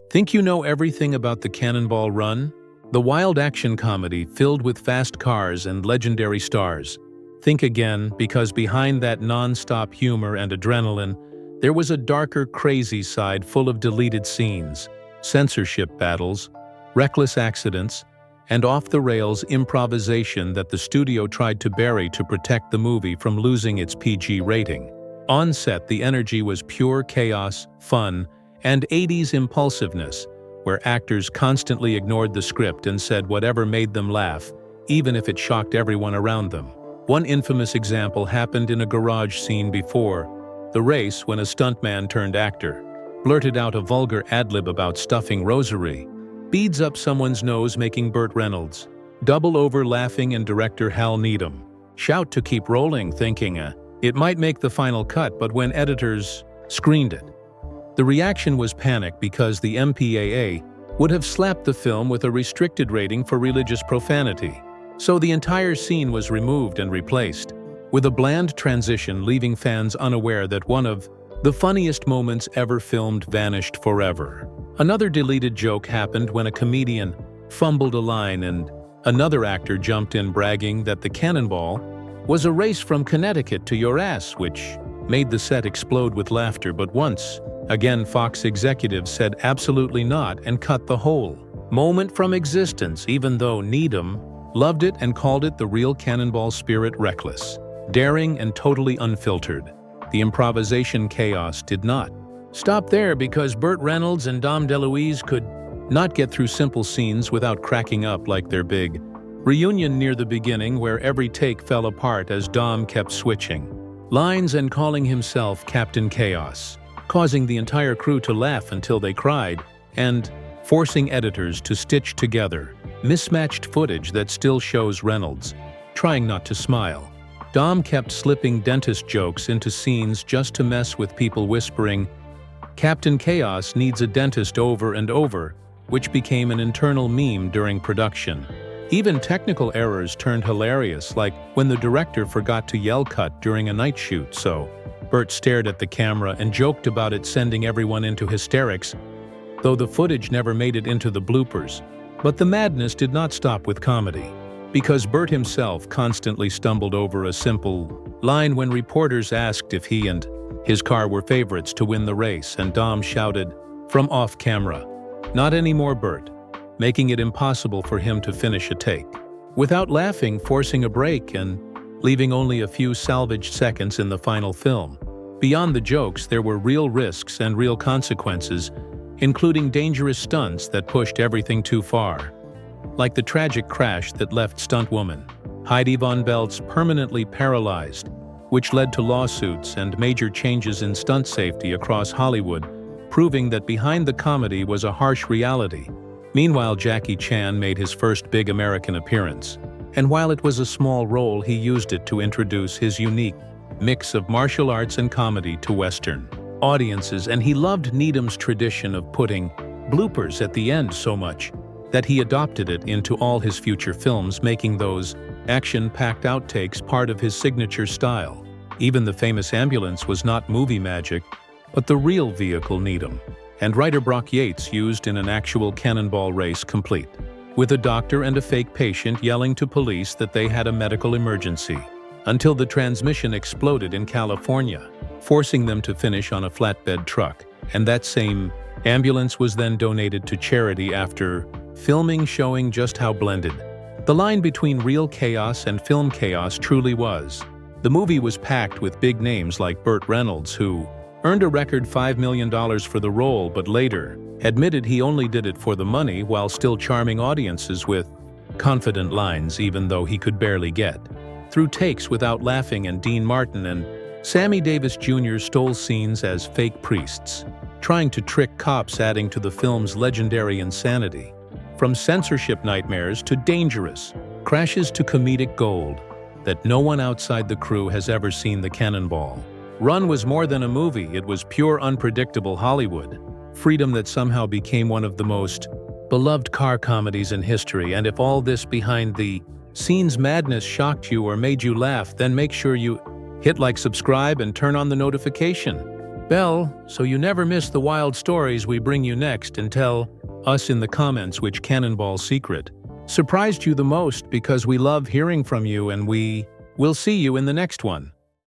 Think you know everything about the Cannonball Run? The wild action comedy filled with fast cars and legendary stars. Think again, because behind that non-stop humor and adrenaline, there was a darker, crazy side full of deleted scenes, censorship battles, reckless accidents, and off-the-rails improvisation that the studio tried to bury to protect the movie from losing its PG rating. On set, the energy was pure chaos, fun, and 80s impulsiveness, where actors constantly ignored the script and said whatever made them laugh, even if it shocked everyone around them. One infamous example happened in a garage scene before the race when a stuntman turned actor blurted out a vulgar ad-lib about stuffing rosary beads up someone's nose, making Burt Reynolds double over laughing and director Hal Needham shout to keep rolling, thinking it might make the final cut, but when editors screened it, the reaction was panic because the MPAA would have slapped the film with a restricted rating for religious profanity. So the entire scene was removed and replaced with a bland transition, leaving fans unaware that one of the funniest moments ever filmed vanished forever. Another deleted joke happened when a comedian fumbled a line and another actor jumped in bragging that the Cannonball was a race from Connecticut to your ass, which made the set explode with laughter. But once again, Fox executives said absolutely not and cut the whole moment from existence, even though Needham loved it and called it the real Cannonball spirit, reckless, daring, and totally unfiltered. The improvisation chaos did not stop there, because Burt Reynolds and DeLuise could not get through simple scenes without cracking up, like their big reunion near the beginning, where every take fell apart as Dom kept switching lines and calling himself Captain Chaos, causing the entire crew to laugh until they cried and forcing editors to stitch together mismatched footage that still shows Reynolds trying not to smile. Dom kept slipping dentist jokes into scenes just to mess with people, whispering, "Captain Chaos needs a dentist," over and over, which became an internal meme during production. Even technical errors turned hilarious, like when the director forgot to yell cut during a night shoot, so Burt stared at the camera and joked about it, sending everyone into hysterics, though the footage never made it into the bloopers. But the madness did not stop with comedy, because Burt himself constantly stumbled over a simple line when reporters asked if he and his car were favorites to win the race, and Dom shouted from off camera, "Not anymore, Burt," making it impossible for him to finish a take without laughing, forcing a break and leaving only a few salvaged seconds in the final film. Beyond the jokes, there were real risks and real consequences, including dangerous stunts that pushed everything too far, like the tragic crash that left stuntwoman Heidi Von Beltz permanently paralyzed, which led to lawsuits and major changes in stunt safety across Hollywood, proving that behind the comedy was a harsh reality. Meanwhile, Jackie Chan made his first big American appearance, and while it was a small role, he used it to introduce his unique mix of martial arts and comedy to Western audiences, and he loved Needham's tradition of putting bloopers at the end so much that he adopted it into all his future films, making those action-packed outtakes part of his signature style. Even the famous ambulance was not movie magic, but the real vehicle Needham and writer Brock Yates used in an actual cannonball race, complete with a doctor and a fake patient yelling to police that they had a medical emergency, until the transmission exploded in California, forcing them to finish on a flatbed truck, and that same ambulance was then donated to charity after filming, showing just how blended the line between real chaos and film chaos truly was. The movie was packed with big names like Burt Reynolds, who earned a record $5 million for the role, but later admitted he only did it for the money, while still charming audiences with confident lines even though he could barely get through takes without laughing. And Dean Martin and Sammy Davis Jr. stole scenes as fake priests, trying to trick cops, adding to the film's legendary insanity. From censorship nightmares to dangerous crashes to comedic gold that no one outside the crew has ever seen, the Cannonball Run was more than a movie. It was pure, unpredictable Hollywood freedom that somehow became one of the most beloved car comedies in history. And if all this behind the scenes madness shocked you or made you laugh, then make sure you hit like, subscribe, and turn on the notification bell so you never miss the wild stories we bring you next, and tell us in the comments which Cannonball secret surprised you the most, because we love hearing from you, and we'll see you in the next one.